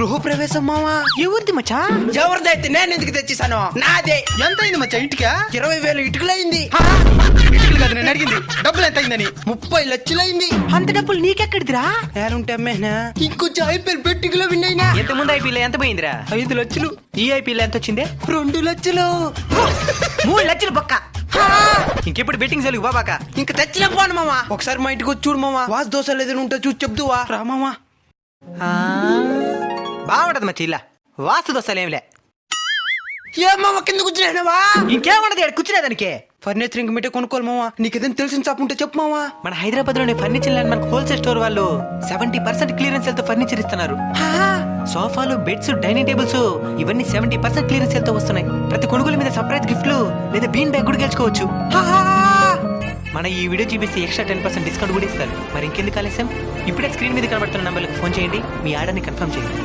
గృహ ప్రవేశం మావా. ఎవరిది మచ్చా? ఎవరిదైతే నేను ఎందుకు తెచ్చేసాను? నాదే. ఎంత అయింది మచ్చా ఇంటికా? 20,000 ఇటుకలైంది. ఇటుకలు కాదు నేను అడిగింది, డబ్బులు ఎంత అయిందని. 30 లక్షలైంది. అంత డబ్బులు నీకెక్కడిదిరా? నేనుంటే అమ్మేనా ఇంకొంచెం ఐపీఎల్ బెట్టింగ్లో విన్ అయినా. ఎంత ముందు ఐపీఎల్ ఎంత పోయిందిరా? 5 లక్షలు. ఈ ఐపీఎల్ ఎంత వచ్చింది? 2 లక్షలు. 3 లక్షలు పక్క. ఇంకెప్పుడు బెట్టింగ్ సెల్లు బాబాక. ఇంకా తెచ్చలే పోను మామా. ఒకసారి మా ఇంటికి వచ్చి చూడు మామా. వాస్ దోశలు ఏదైనా ఉంటే చూసి చెప్దువా రా మామా. బాగుంటది మచ్చ ఇలా. వాస్తు దోశలు ఏమిలే. ఏ మామ కింద కూర్చున్నావా? ఇంకేముంటది కూర్చునేదానికి. ఫర్నిచర్ ఇంక మీటే కొనుక్కోవాలి మామా. నీకేదైనా తెలిసిన షాప్ ఉంటే చెప్పు మామా. మన హైదరాబాద్ లోని ఫర్నిచర్ ల్యాండ్ మనకు హోల్సేల్ స్టోర్ వాళ్ళు 70% క్లియరెన్స్ తో ఫర్నిచర్ ఇస్తున్నారు. సోఫాలు, బెడ్స్, డైనింగ్ టేబుల్స్ ఇవన్నీ 70% క్లియరెన్స్ తో వస్తున్నాయి. ప్రతి కొనుగోలు మీద సర్ప్రైజ్ గిఫ్ట్లు లేదా బీన్ బ్యాగ్ కూడా గెలుచుకోవచ్చు. మన ఈ వీడియో చూపిస్తే ఎక్స్ట్రా 10% డిస్కౌంట్ కూడా ఇస్తారు. మరి ఇంకెందుకు ఆలస్యం? ఇప్పుడే స్క్రీన్ మీద కనబడుతున్న నంబర్లకు ఫోన్ చేయండి. మీ ఆర్డర్ని కన్ఫర్మ్ చేయండి.